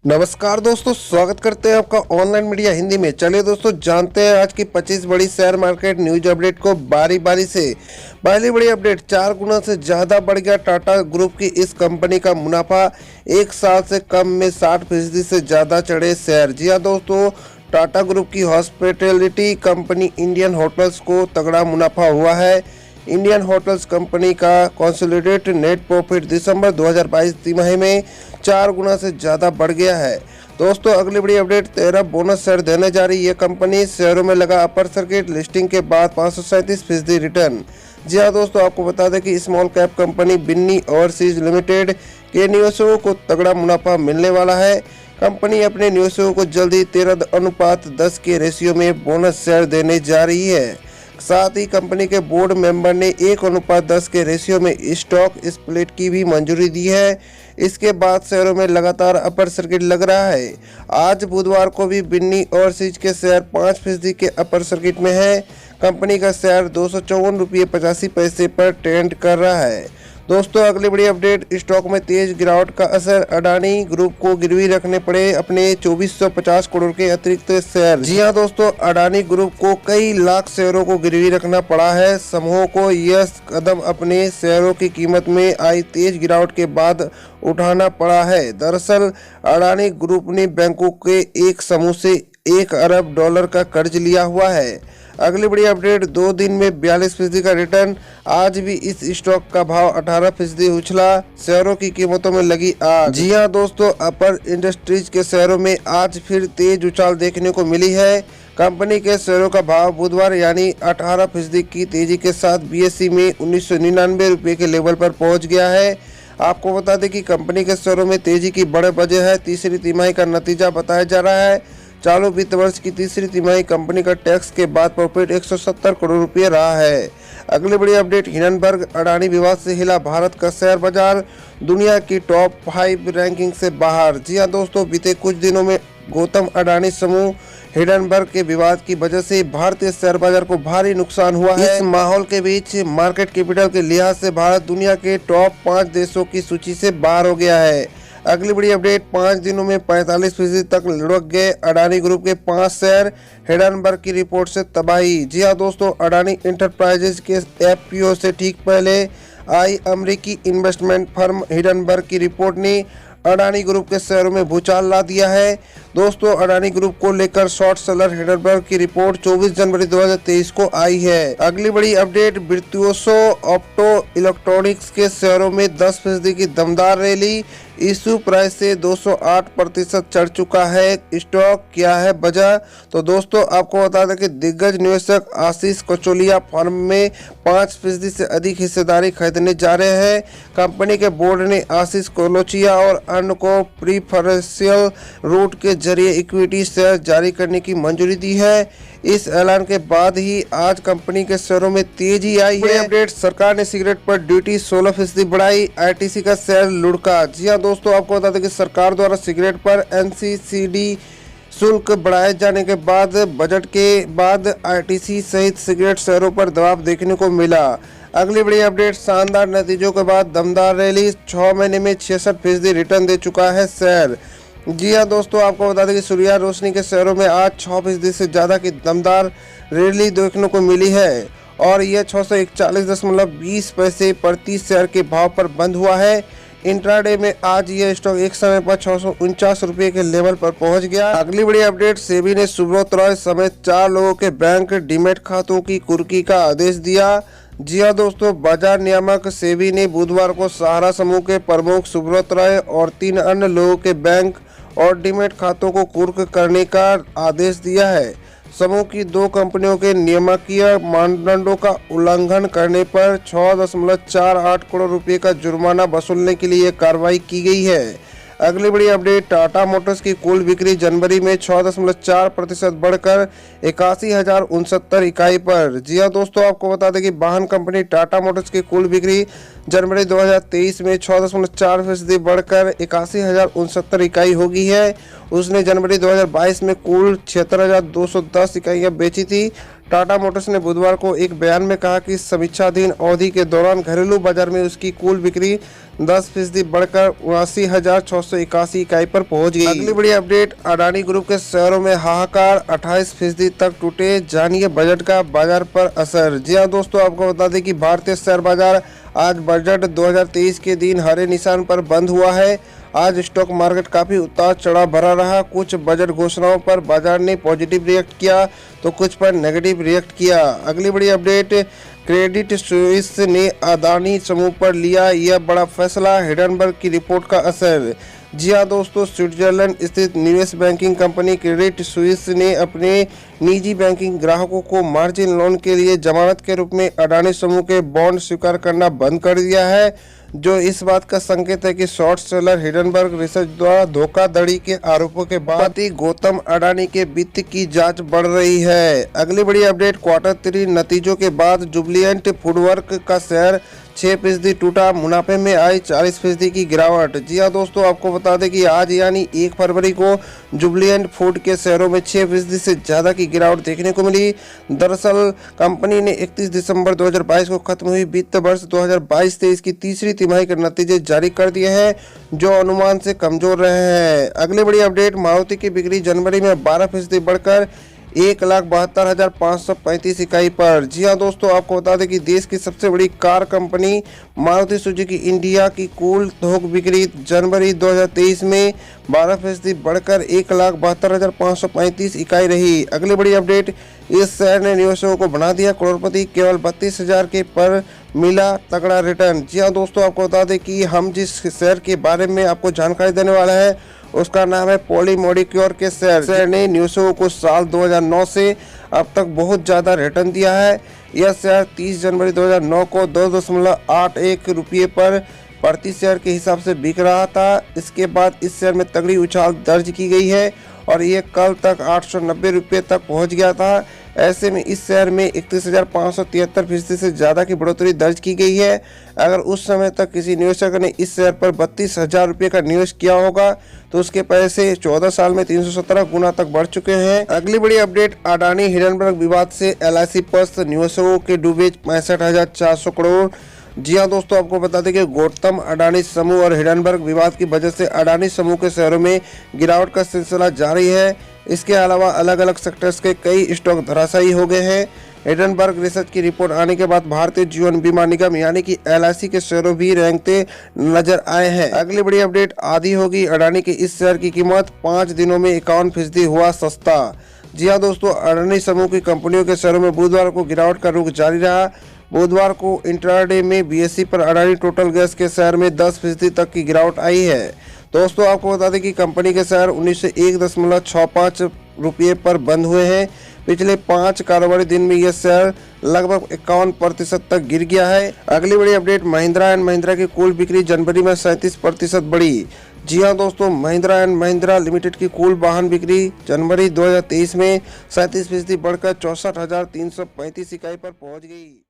नमस्कार दोस्तों, स्वागत करते हैं आपका ऑनलाइन मीडिया हिंदी में। चलिए दोस्तों, जानते हैं आज की 25 बड़ी शेयर मार्केट न्यूज अपडेट को बारी बारी से। पहली बड़ी अपडेट, 4 गुना से ज़्यादा बढ़ गया टाटा ग्रुप की इस कंपनी का मुनाफा। एक साल से कम में 60% से ज़्यादा चढ़े शेयर। जी हाँ दोस्तों, टाटा ग्रुप की हॉस्पिटैलिटी कंपनी इंडियन होटल्स को तगड़ा मुनाफा हुआ है। इंडियन होटल्स कंपनी का कंसोलिडेटेड नेट प्रॉफिट दिसंबर 2022 तिमाही में 4 गुना से ज़्यादा बढ़ गया है। दोस्तों, अगली बड़ी अपडेट, 13 बोनस शेयर देने जा रही है कंपनी। शेयरों में लगा अपर सर्किट, लिस्टिंग के बाद 537% रिटर्न। जी हाँ दोस्तों, आपको बता दें कि small cap company Binny overseas limited के निवेशकों को तगड़ा मुनाफा मिलने वाला है। कंपनी अपने निवेशकों को जल्दी 13:10 के रेशियो में बोनस शेयर देने जा रही है। साथ ही कंपनी के बोर्ड मेंबर ने 1:10 के रेशियो में स्टॉक स्प्लिट की भी मंजूरी दी है। इसके बाद शेयरों में लगातार अपर सर्किट लग रहा है। आज बुधवार को भी बिन्नी ओवरसीज के शेयर 5% के अपर सर्किट में है। कंपनी का शेयर 254.85 पर ट्रेंड कर रहा है। दोस्तों, अगली बड़ी अपडेट, स्टॉक में तेज गिरावट का असर। अडानी ग्रुप को गिरवी रखने पड़े अपने 2450 करोड़ के अतिरिक्त शेयर। जी हां दोस्तों, अडानी ग्रुप को कई लाख शेयरों को गिरवी रखना पड़ा है। समूह को यह कदम अपने शेयरों की कीमत में आई तेज गिरावट के बाद उठाना पड़ा है। दरअसल अडानी ग्रुप ने बैंकों के एक समूह से $1 अरब का कर्ज लिया हुआ है। अगली बड़ी अपडेट, 2 दिन में 42% का रिटर्न। आज भी इस स्टॉक का भाव 18% उछला। शेयरों की कीमतों में लगी आग। जी हां दोस्तों, अपर इंडस्ट्रीज के शेयरों में आज फिर तेज उछाल देखने को मिली है। कंपनी के शेयरों का भाव बुधवार यानी 18% की तेजी के साथ BSE में 1999 रुपये के लेवल पर पहुंच गया है। आपको बता दें कि कंपनी के शेयरों में तेजी की बड़ी वजह है तीसरी तिमाही का नतीजा बताया जा रहा है। चालू वित्त वर्ष की तीसरी तिमाही कंपनी का टैक्स के बाद प्रॉफिट 170 करोड़ रुपये रहा है। अगली बड़ी अपडेट, हिंडनबर्ग अडानी विवाद से हिला भारत का शेयर बाजार। दुनिया की टॉप 5 रैंकिंग से बाहर। जी हां दोस्तों, बीते कुछ दिनों में गौतम अडानी समूह हिंडनबर्ग के विवाद की वजह से भारतीय शेयर बाजार को भारी नुकसान हुआ है। इस माहौल के बीच मार्केट कैपिटल के लिहाज से भारत दुनिया के टॉप 5 देशों की सूची से बाहर हो गया है। अगली बड़ी अपडेट, 5 दिनों में 45% तक लुढ़क गए अडानी ग्रुप के 5 शेयर। हिंडनबर्ग की रिपोर्ट से तबाही। जी हां दोस्तों, अडानी इंटरप्राइजेज के FPO से ठीक पहले आई अमेरिकी इन्वेस्टमेंट फर्म हिंडनबर्ग की रिपोर्ट ने अडानी ग्रुप के शेयरों में भूचाल ला दिया है। दोस्तों, अडानी ग्रुप को लेकर शॉर्ट सेलर हिंडनबर्ग की रिपोर्ट 24 जनवरी 2023 को आई है। अगली बड़ी अपडेट, विर्तुओसो ऑप्टो इलेक्ट्रॉनिक्स के शेयरों में 10% की दमदार रैली। इशू प्राइस से 208% चढ़ चुका है स्टॉक। क्या है वजह? तो दोस्तों, आपको बता दें कि दिग्गज निवेशक आशीष कचोलिया फर्म में 5% से अधिक हिस्सेदारी खरीदने जा रहे हैं। कंपनी के बोर्ड ने आशीष कोलोचिया और अन्य को प्रीफरेंशियल रूट के जरिए इक्विटी शेयर जारी करने की मंजूरी दी है। इस ऐलान के बाद ही आज कंपनी के शेयरों में तेजी आई है। अपडेट, सरकार ने सिगरेट पर ड्यूटी 16% बढ़ाई। ITC का शेयर लुढ़का। जी हां दोस्तों, आपको बता दें कि सरकार द्वारा सिगरेट पर NCCD शुल्क बढ़ाए जाने के बाद बजट के बाद ITC सहित सिगरेट शेयरों पर दबाव देखने को मिला। अगली बड़ी अपडेट, शानदार नतीजों के बाद दमदार रैली। 6 महीने में 66% रिटर्न दे चुका है शेयर। जी हाँ दोस्तों, आपको बता दें कि सूर्या रोशनी के शेयरों में आज 6% से ज़्यादा की दमदार रैली देखने को मिली है और यह 641.20 पैसे प्रति शेयर के भाव पर बंद हुआ है। इंट्राडे में आज यह स्टॉक एक समय पर 649 रुपये के लेवल पर पहुंच गया। अगली बड़ी अपडेट, सेबी ने सुब्रत रॉय समेत 4 लोगों के बैंक डीमैट खातों की कुर्की का आदेश दिया। जी हाँ दोस्तों, बाजार नियामक सेबी ने बुधवार को सहारा समूह के प्रमुख सुब्रत रॉय और 3 अन्य लोगों के बैंक और डीमैट खातों को कुर्क करने का आदेश दिया है। समूह की 2 कंपनियों के नियामकीय मानदंडों का उल्लंघन करने पर 6.48 करोड़ रुपए का जुर्माना वसूलने के लिए कार्रवाई की गई है। अगली बड़ी अपडेट, टाटा मोटर्स की कुल बिक्री जनवरी में 6.4% बढ़कर 81,069 इकाई पर। जी हाँ दोस्तों, आपको बता दें कि वाहन कंपनी टाटा मोटर्स की कुल बिक्री जनवरी 2023 में 6.4% बढ़कर 81,069 इकाई हो गई है। उसने जनवरी 2022 में कुल 76,210 इकाइयाँ बेची थी। टाटा मोटर्स ने बुधवार को एक बयान में कहा कि समीक्षाधीन अवधि के दौरान घरेलू बाजार में उसकी कुल बिक्री 10% बढ़कर 79,681 इकाई पर पहुंच गई। अगली बड़ी अपडेट, अडानी ग्रुप के शेयरों में हाहाकार, 28% तक टूटे, जानिए बजट का बाजार पर असर। जी हाँ दोस्तों, आपको बता दें कि भारतीय शेयर बाजार आज बजट 2023 के दिन हरे निशान पर बंद हुआ है। आज स्टॉक मार्केट काफ़ी उतार चढ़ाव भरा रहा। कुछ बजट घोषणाओं पर बाजार ने पॉजिटिव रिएक्ट किया तो कुछ पर नेगेटिव रिएक्ट किया। अगली बड़ी अपडेट, क्रेडिट स्विस ने अडानी समूह पर लिया यह बड़ा फैसला, हिडनबर्ग की रिपोर्ट का असर। जी हाँ दोस्तों, स्विट्जरलैंड स्थित निवेश बैंकिंग कंपनी क्रेडिट स्विस ने अपने निजी बैंकिंग ग्राहकों को मार्जिन लोन के लिए जमानत के रूप में अडानी समूह के बॉन्ड स्वीकार करना बंद कर दिया है, जो इस बात का संकेत है कि शॉर्ट सेलर हिडनबर्ग रिसर्च द्वारा धोखाधड़ी के आरोपों के बाद पति गौतम अडानी के वित्त की जांच बढ़ रही है। अगली बड़ी अपडेट, Q3 नतीजों के बाद जुबिलेंट फूडवर्क का शेयर 6% टूटा, मुनाफे में आई 40% की गिरावट। जी हाँ दोस्तों, आपको बता दें कि आज यानी 1 फरवरी को जुबिलेंट फूड के शेयरों में 6% से ज़्यादा की गिरावट देखने को मिली। दरअसल कंपनी ने 31 दिसंबर 2022 को खत्म हुई वित्त वर्ष 2022-23 की तीसरी तिमाही के नतीजे जारी कर दिए हैं, जो अनुमान से कमजोर रहे हैं। अगली बड़ी अपडेट, मारुति की बिक्री जनवरी में 12% बढ़कर 1,72,535 इकाई पर। जी हाँ दोस्तों, आपको बता दें कि देश की सबसे बड़ी car company Maruti Suzuki India की कुल थोक बिक्री जनवरी 2023 में 12% बढ़कर 1,72,535 इकाई रही। अगली बड़ी अपडेट, इस शेयर ने निवेशकों को बना दिया करोड़पति, केवल 32,000 के पर मिला तगड़ा रिटर्न। जी हाँ दोस्तों, आपको बता दें कि हम जिस शेयर के बारे में आपको जानकारी देने वाला है उसका नाम है पॉलीमोडिक्योर के शेयर ने निवेशकों को साल 2009 से अब तक बहुत ज़्यादा रिटर्न दिया है। यह शेयर 30 जनवरी 2009 को 2.81 रुपये पर प्रति शेयर के हिसाब से बिक रहा था। इसके बाद इस शेयर में तगड़ी उछाल दर्ज की गई है और ये कल तक 890 रुपये तक पहुंच गया था। ऐसे में इस शेयर में 31,573% से ज़्यादा की बढ़ोतरी दर्ज की गई है। अगर उस समय तक किसी निवेशक ने इस शेयर पर 32,000 रुपये का निवेश किया होगा तो उसके पैसे 14 साल में 317 गुना तक बढ़ चुके हैं। अगली बड़ी अपडेट, अडानी हिडनबर्ग विवाद से LIC पर निवेशकों के डूबे 65,400 करोड़। जी हाँ दोस्तों, आपको बता दें कि गौतम अडानी समूह और हिडनबर्ग विवाद की वजह से अडानी समूह के शेयरों में गिरावट का सिलसिला जारी है। इसके अलावा अलग अलग सेक्टर्स के कई स्टॉक धराशायी हो गए हैं। हिडनबर्ग रिसर्च की रिपोर्ट आने के बाद भारतीय जीवन बीमा निगम यानी कि LIC के शेयरों भी रेंगते नजर आए हैं। अगली बड़ी अपडेट, आधी होगी अडानी के इस शेयर की कीमत, 5 दिनों में 51% हुआ सस्ता। जी हाँ दोस्तों, अडानी समूह की कंपनियों के शेयरों में बुधवार को गिरावट का रुख जारी रहा। बुधवार को इंट्राडे में BSE पर अडानी टोटल गैस के शेयर में 10% तक की गिरावट आई है। दोस्तों, आपको बता दें कि कंपनी के शेयर 1,965 रुपये पर बंद हुए हैं। पिछले 5 कारोबारी दिन में यह शेयर लगभग 51% तक गिर गया है। अगली बड़ी अपडेट, महिंद्रा एंड महिंद्रा की कुल बिक्री जनवरी में 37% बढ़ी। जी हाँ दोस्तों, महिंद्रा एंड महिंद्रा लिमिटेड की कुल वाहन बिक्री जनवरी 2023 में 37% बढ़कर 64,335 इकाई पर पहुंच गई।